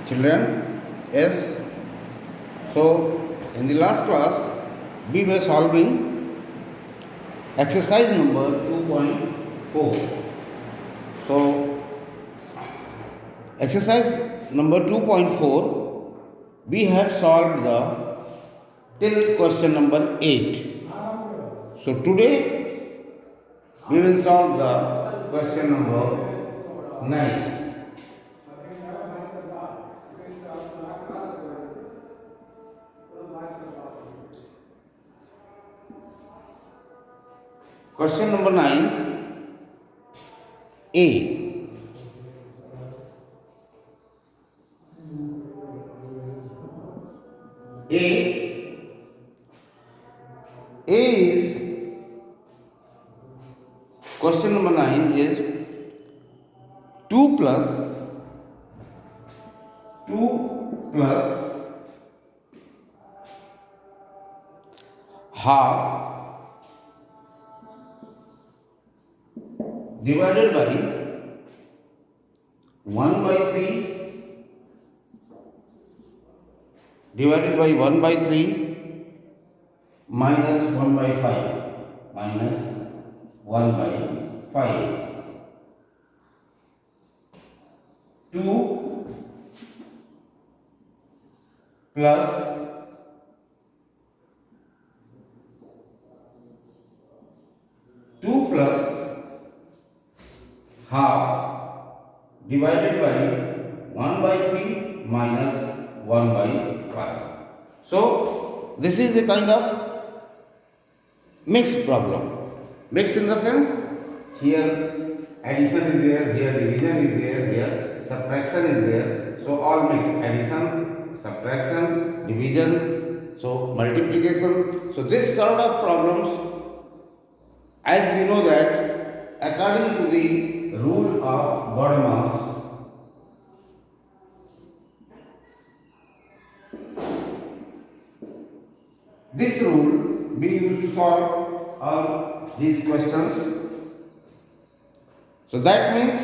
Children, yes. So in the last class we were solving exercise number 2.4. So exercise number 2.4 we have solved the till question number 8. So today we will solve the question number 9. Question number 9, A. A is, question number 9 is 2 plus half divided by 1 by 3 divided by 1 by 3 minus 1 by 5 minus 1 by 5. 2 plus 2 plus half divided by 1 by 3 minus 1 by 5. So this is a kind of mixed problem. Mixed in the sense, here addition is there, here division is there, here subtraction is there. So all mixed, addition, subtraction, division, so multiplication. So this sort of problems, as we know that according to the rule of BODMAS, this rule we used to solve all these questions. So that means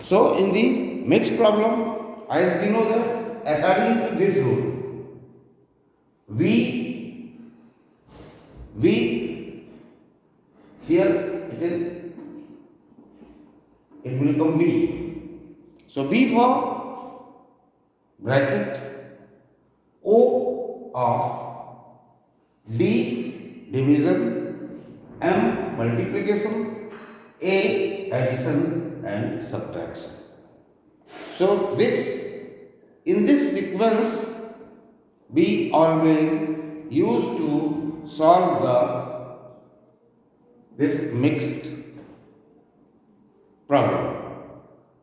so in the mixed problem, as we know that according to this rule, we here it will come B. So B for bracket O of D division, M multiplication, A addition and subtraction. So in this sequence we always used to solve this mixed problem.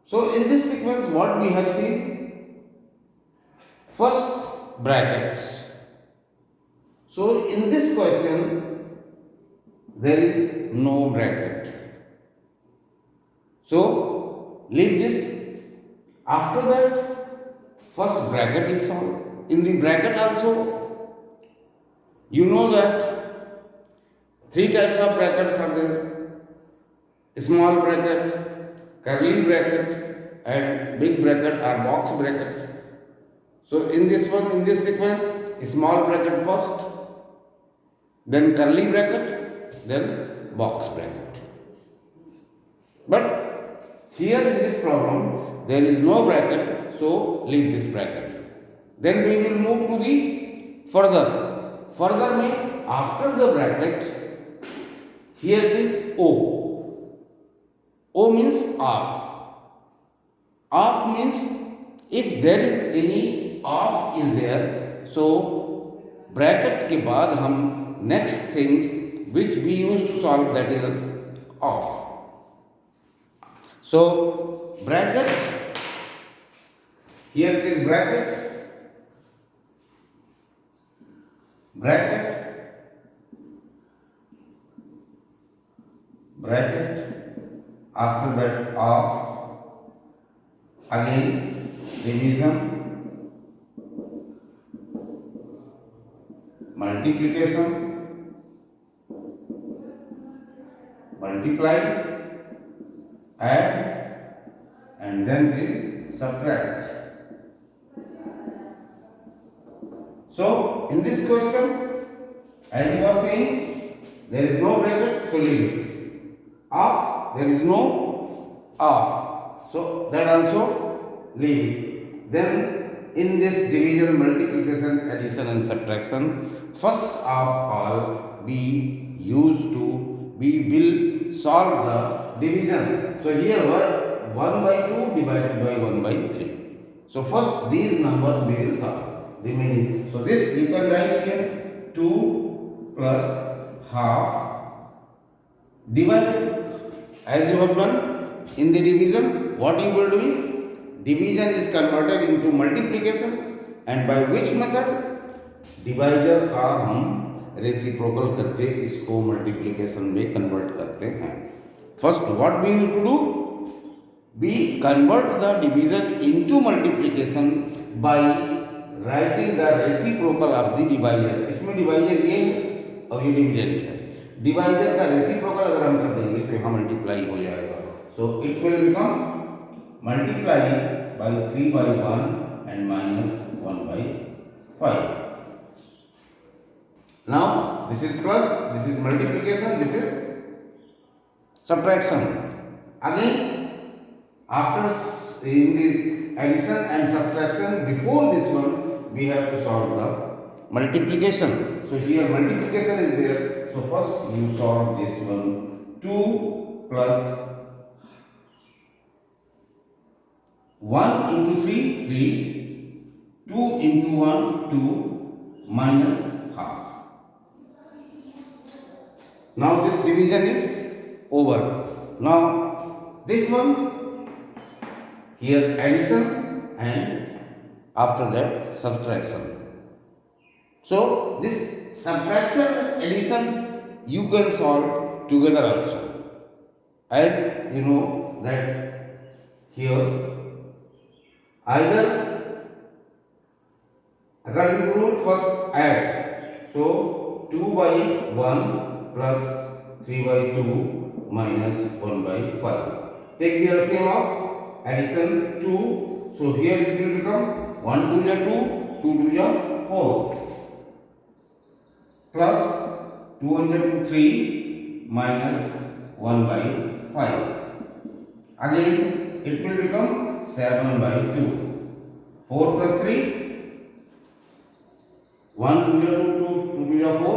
So in this sequence what we have seen? First, brackets. So in this question there is no bracket. So leave this. After that, first bracket is solved. In the bracket also, you know that 3 types of brackets are there: small bracket, curly bracket, and big bracket or box bracket. So in this sequence, small bracket first, then curly bracket, then box bracket. But here in this problem, there is no bracket, so leave this bracket. Then we will move to the further. Further means after the bracket, here is O. O means off. Off means if there is any off is there, so bracket के बाद हम next things which we used to solve, that is off. So bracket, here it is bracket, bracket, after that of, again division, multiplication, multiply, add, and then we subtract. So in this question, as you are saying, there is no bracket, so leave it. Of, there is no of, so that also leave it. Then in this division, multiplication, addition and subtraction, first of all we will solve the division. So here what 1 by 2 divided by 1 by 3. So first these numbers we will solve. Remaining. So this you can write here 2 plus half divided, as you have done in the division. What you will do? Division is converted into multiplication, and by which method? Divisor का हम reciprocal करके इसको multiplication में convert करते हैं. First what we use to do? We convert the division into multiplication by writing the reciprocal of the divisor. इसमें divisor ये है और ये डिविडेंड है. डिवाइजर का रेसिप्रोकल अगर हम कर देंगे तो यहाँ मल्टीप्लाई हो जाएगा. So it will become multiply by 3 by 1 and minus 1 by 5. Now this is plus, this is multiplication, this is subtraction. Again after in the addition and subtraction, before this one we have to solve the multiplication. So here multiplication is there. So first you solve this one. 2 plus 1 into 3, 3. 2 into 1, 2 minus half. Now this division is over. Now this one here addition and after that subtraction. So this subtraction and addition you can solve together also. As you know that here either according to rule first add. So 2 by 1 plus 3 by 2 minus 1 by 5. Take the LCM of addition 2. So here it will become 1 2 is 2, 2 2 is 4. Plus 2 1 is 3 minus 1 by 5. Again it will become 7 by 2. 4 plus 3. 1 2 is 2, 2 2 is 4.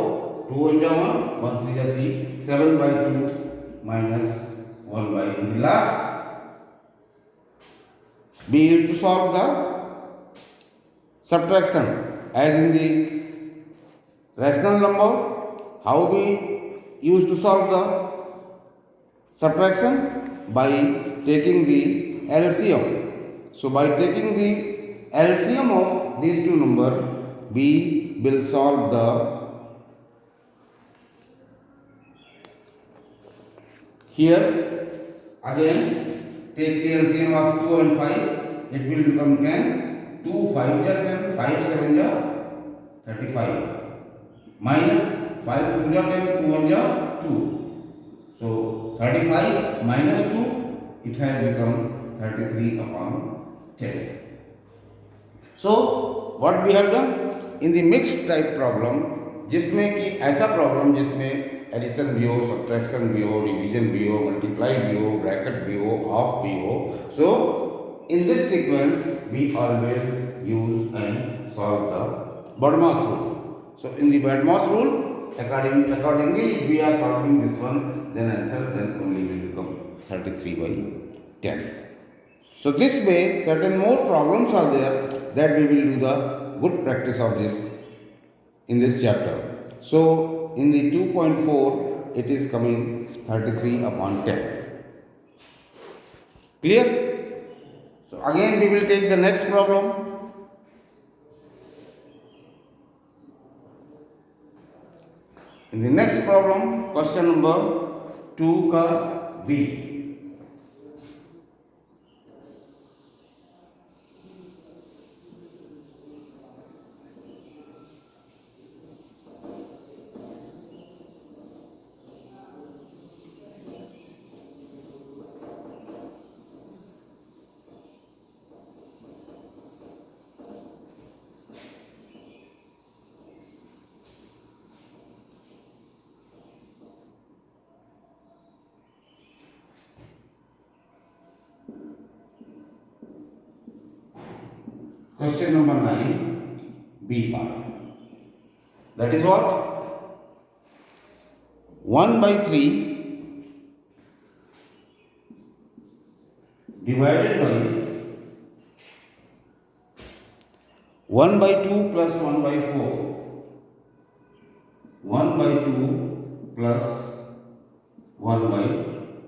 2 1 is 1, 1 3 is 3, 7 by 2 minus 1 by 2. The last we used to solve the subtraction as in the rational number. How we used to solve the subtraction? By taking the LCM. So by taking the LCM of these two numbers, we will solve the here again take the LCM of 2 and 5, it will become 10. 2 5 just 10, 5 7 ja 35 minus 5 2 ja 10, 2 1 ja 2. So 35 minus 2, it has become 33 upon 10. So what we have done in the mixed type problem, जिसमें कि ऐसा problem जिसमें addition भी हो, subtraction भी हो, division भी हो, मल्टीप्लाई भी हो, ब्रैकेट भी हो, ऑफ भी हो. So in this sequence we always use and solve the BODMAS rule. So in the BODMAS rule, accordingly we are solving this one, then answer then only will become 33 by 10. So this way certain more problems are there that we will do the good practice of this in this chapter. So in the 2.4 it is coming 33 upon 10. Clear? So again we will take the next problem. In the next problem, question number 2 का v. Question number 9, B part. That is what? 1 by 3 divided by 1 by 2 plus 1 by 4. 1 by 2 plus 1 by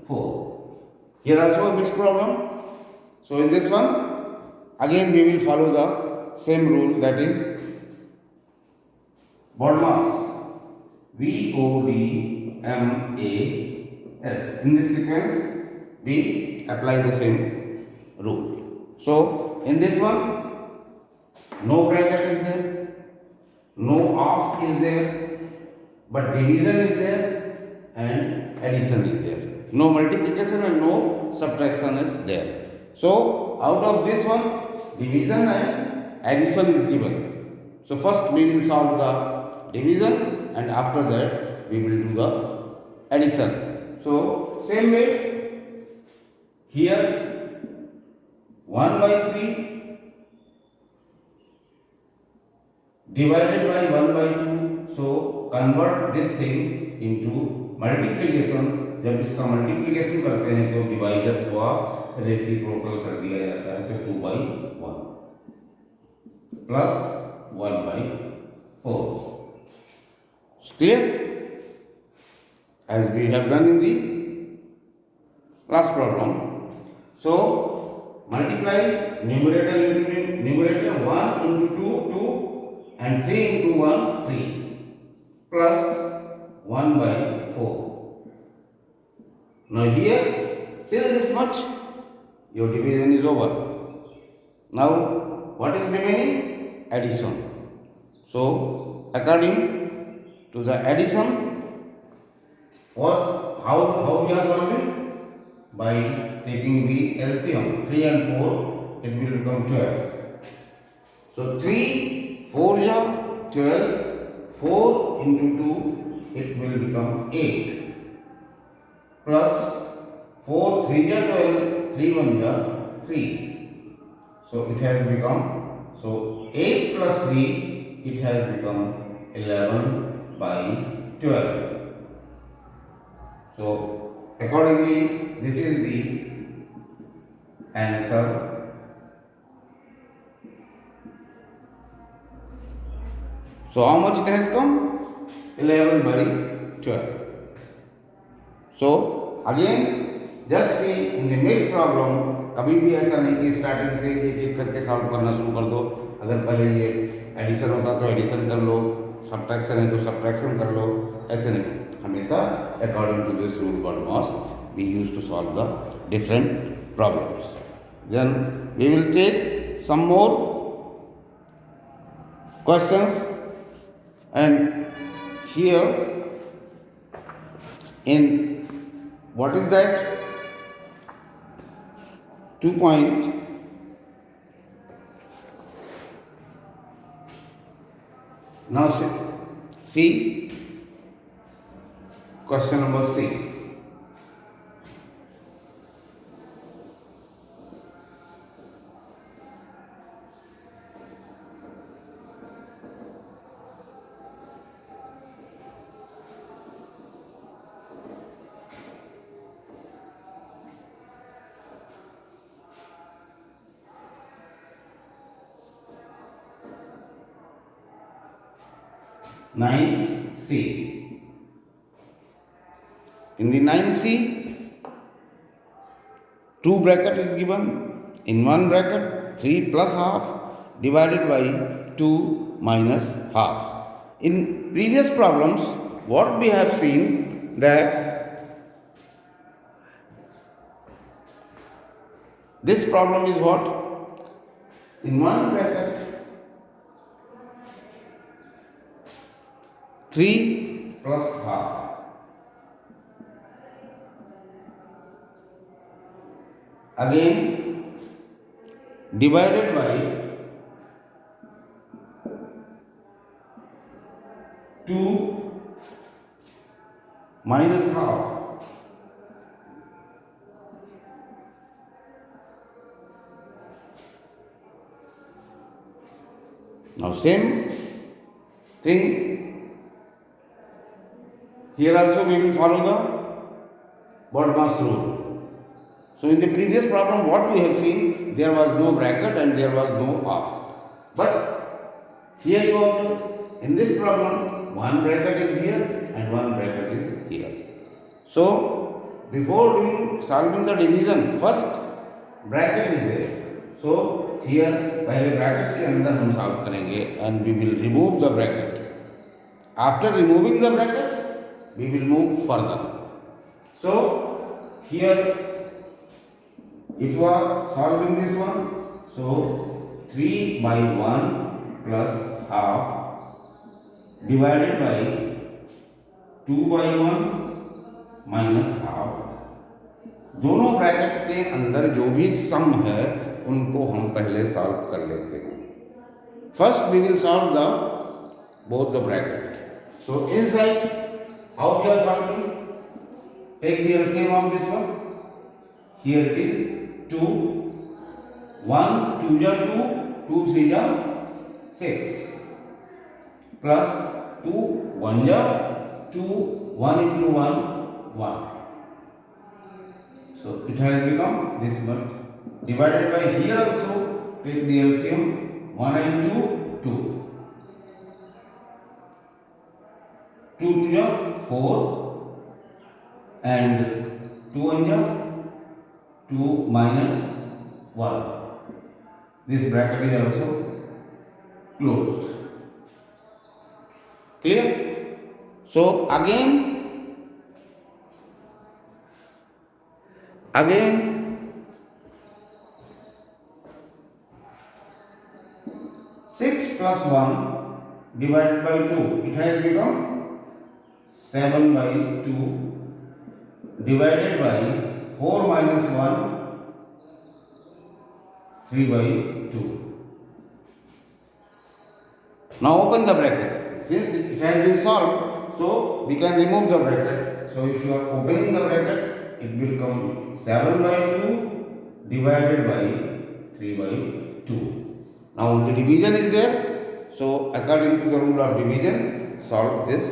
4. Here also a mixed problem. So in this one, again we will follow the same rule, that is BODMAS, BODMAS. In this sequence we apply the same rule. So in this one, no bracket is there, no off is there, but division is there and addition is there. No multiplication and no subtraction is there. So out of this one, division and addition is given. So first we will solve the division and after that we will do the addition. So same way, here 1 by 3 divided by 1 by 2. So convert this thing into multiplication. जब इसका multiplication करते हैं तो divider को reciprocal कर दिया जाता है, तो 2 by 1 plus 1 by 4. Clear? As we have done in the last problem. So multiply numerator into numerator, 1 into 2 2 and 3 into 1 3 plus 1 by 4. Now here, till this much, your division is over. Now, what is remaining? Addition. So, according to the addition, or how we are solving? By taking the LCM, 3 and 4, it will become 12. So, 3, 4 ja 12, 4 into 2, it will become 8. Plus 4 3 ja 12, 3 1 ja 3. So it has become, so 8 plus 3, it has become 11 by 12. So accordingly, this is the answer. So how much it has come? 11 by 12. So again, just see in the next problem, कभी भी ऐसा नहीं कि starting से एक एक करके solve करना शुरू कर दो. अगर पहले ये एडिशन होता तो एडिशन कर लो, सब्ट्रैक्शन है तो सब्ट्रैक्शन कर लो, ऐसे नहीं. हमेशा according to this rule BODMAS we used to solve the different problems. Then we will take some more questions, and here in what is that? 2 point. Now see question number C. Nine C. In the 9C, 2 bracket is given. In 1 bracket, 3 plus half divided by 2 minus half. In previous problems, what we have seen that problem is what? In one bracket, 3 plus half. Again, divided by 2 minus half. Now same thing, here also we will follow the BODMAS rule. So in the previous problem what we have seen, there was no bracket and there was no half. But here you are, in this problem, one bracket is here and one bracket is here. So before doing solving the division, first bracket is there. So here पहले bracket के अंदर हम solve करेंगे and we will remove the bracket. After removing the bracket, we will move further. So here, if you are solving this one, so 3 by 1 plus half divided by 2 by 1 minus half. दोनों bracket के अंदर जो भी सम है उनको हम पहले solve कर लेते हैं. First we will solve the both the bracket. So inside, how we are solving? Take the LCM of this one. Here it is 2, 1, 2 ja 2, 2 3 ja 6, plus 2, 1 ja 2, 1 into 1, 1. So it has become this much. Divided by here also, take the LCM, 1 and 2, 2. 2 2 ja 4 and 2 1 ja 2 minus 1. This bracket is also closed. Clear? So again 6 plus 1 divided by 2, it has become 7 by 2 divided by 4 minus 1, 3 by 2. Now open the bracket. Since it has been solved, so we can remove the bracket. So if you are opening the bracket, it will come 7 by 2 divided by 3 by 2. Now the division is there. So according to the rule of division, solve this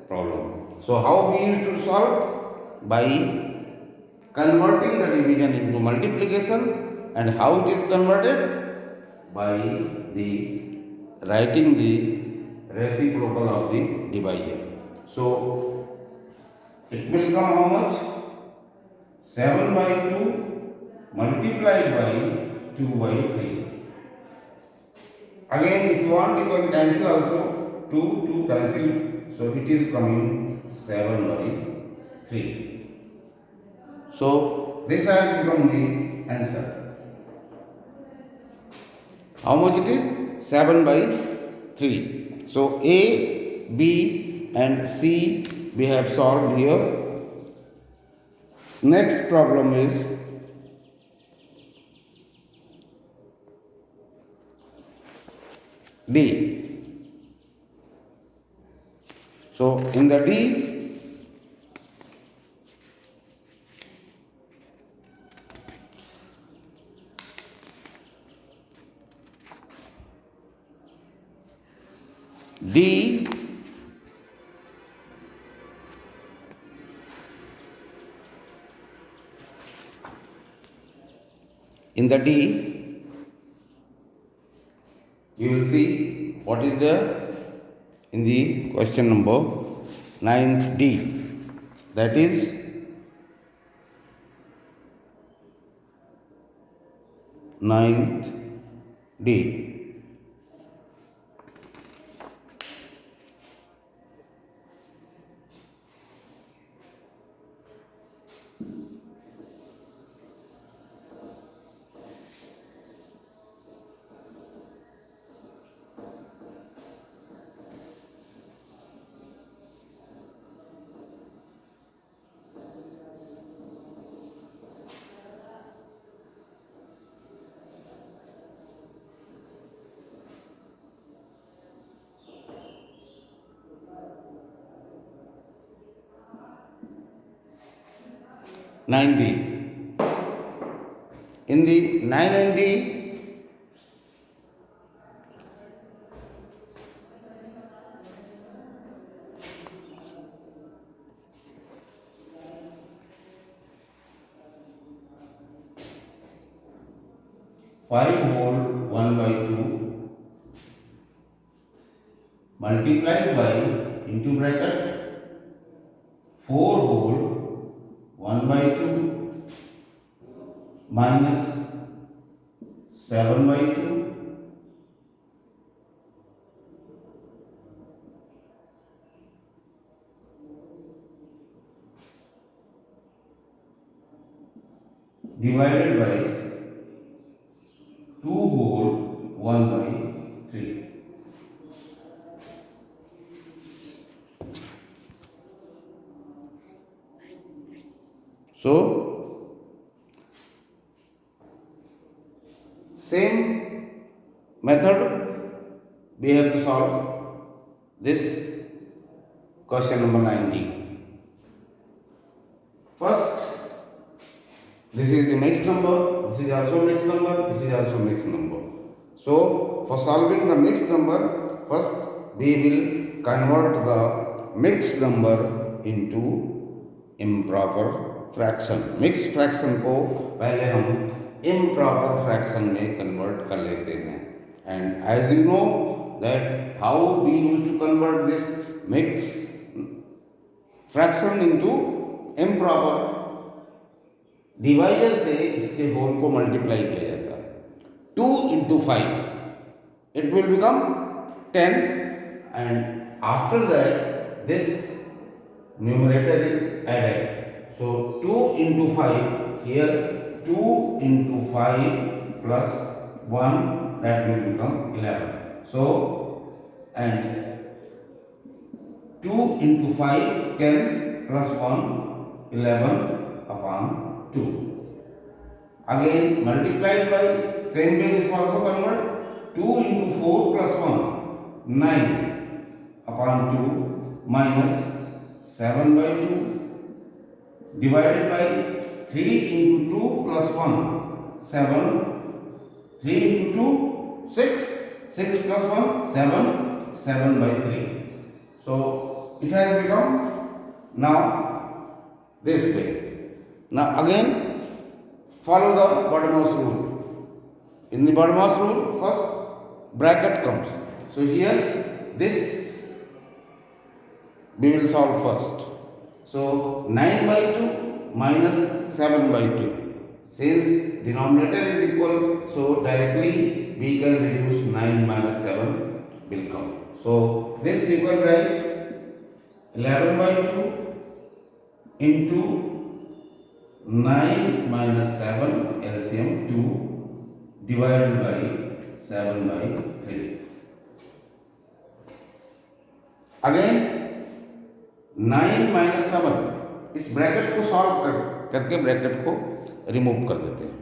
problem. So how we used to solve? By converting the division into multiplication. And how it is converted? By the writing the reciprocal of the divisor. So it will come how much? 7 by 2 multiplied by 2 by 3. Again, if you want, you can cancel also. 2 cancel. So it is coming 7 by 3. So this has become the answer. How much it is? 7 by 3. So A, B and C we have solved here. Next problem is D. So in the D, in the D, you will see what is there in the question number 9th D, that is ninth D. 9D. In the 9 and D, 5 whole 1 by 2 multiplied by into bracket 4 whole 1 by 2 minus 7 by 2 divided by 2 whole 1 by 3. So, same method we have to solve this question number 19. First, this is the mixed number, this is also mixed number, this is also mixed number. So, for solving the mixed number, first we will convert the mixed number into improper fraction. Mixed fraction को पहले हम improper fraction में convert कर लेते हैं. And as you know that how we used to convert this mixed fraction into improper, divisor से इसके whole को मल्टीप्लाई किया जाता है. 2 into 5 it will become 10 and after that this numerator is added. So 2 into 5 here 2 into 5 plus 1 that will become 11. So and 2 into 5 10 plus 1 11 upon 2. Again multiplied by same way this also convert 2 into 4 plus 1 9 upon 2 minus 7 by 2 divided by 3 into 2 plus 1 7 3 into 2 6 6 plus 1 7 7 by 3. So it has become now this way. Now again follow the BODMAS rule. In the BODMAS rule first bracket comes. So here this we will solve first. So 9 by 2 minus 7 by 2. Since denominator is equal, so directly we can reduce 9 minus 7 will come. So this you can write 11 by 2 into 9 minus 7 LCM 2 divided by 7 by 3. Again 9 minus 7 इस bracket को solve करके bracket को remove कर देते हैं.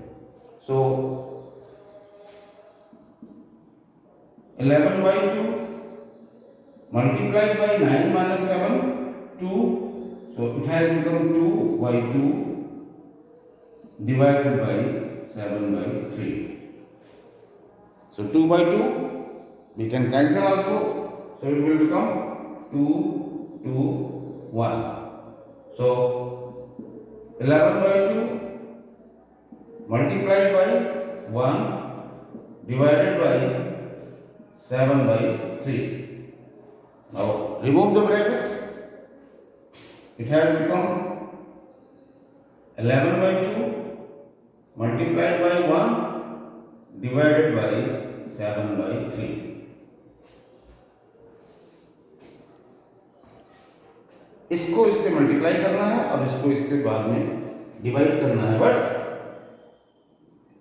सो 11 by 2 multiplied by 9 minus 7 2. So it has become 2 by 2 divided by 7 by 3. So 2 by 2 we can cancel also. So it will become 2 2 1. So 11 by 2 multiplied by 1 divided by 7 by 3. Now remove the bracket. It has become 11 by 2 multiplied by 1 divided by 7 by 3. इसको इससे multiply करना है और इसको इससे बाद में divide करना है, but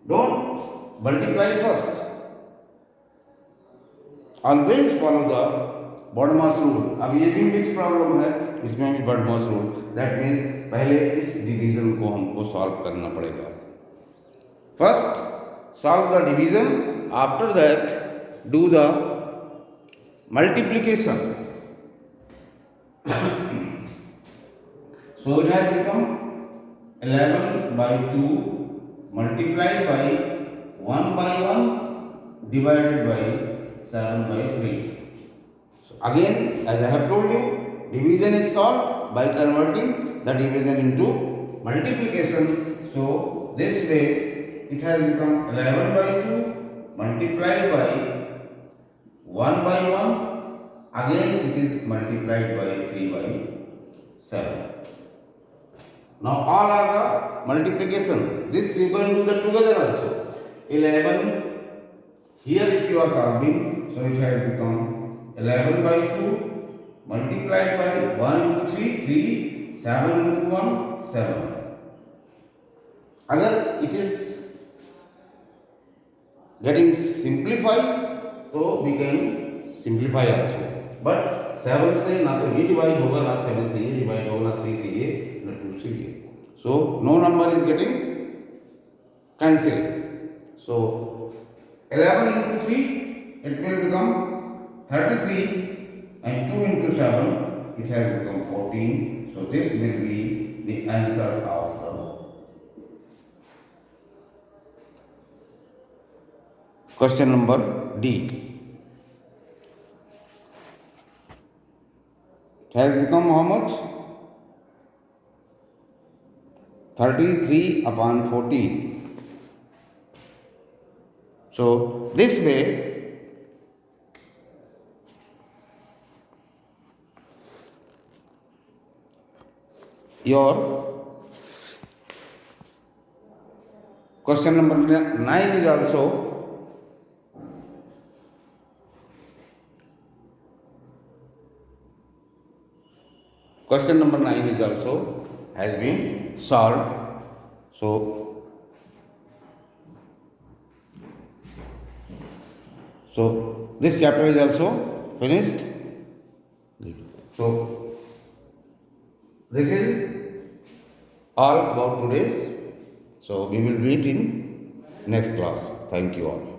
don't multiply first. Always follow the BODMAS rule. अब ये भी मिक्स प्रॉब्लम है, इसमें भी BODMAS रूल. दैट मीन्स पहले इस डिवीजन को हमको सॉल्व करना पड़ेगा. First solve the division, after that do the multiplication. So it has become 11 by 2 multiplied by 1 by 1 divided by 7 by 3. So again, as I have told you, division is solved by converting the division into multiplication. So this way it has become 11 by 2 multiplied by 1 by 1. Again it is multiplied by 3 by 7. Now all are the multiplication. This you can do that together also. 11 here if you are solving, so it has become 11 by 2 multiplied by 1 into 3, 3, 7 into 1, 7. Agar it is getting simplified, so we can simplify also. But 7 से ना तो ये divide होगा, ना 7 से ये divide होगा, ना 3 से ये, ना 2 से ये. So no number is getting cancelled. So 11 into 3, it will become 33, and 2 into 7, it has become 14. So this will be the answer of the question number D. It has become how much? 33 upon 14. So this way your question number 9 is also has been solved. So this chapter is also finished. So this is all about today. So we will meet in next class. Thank you all.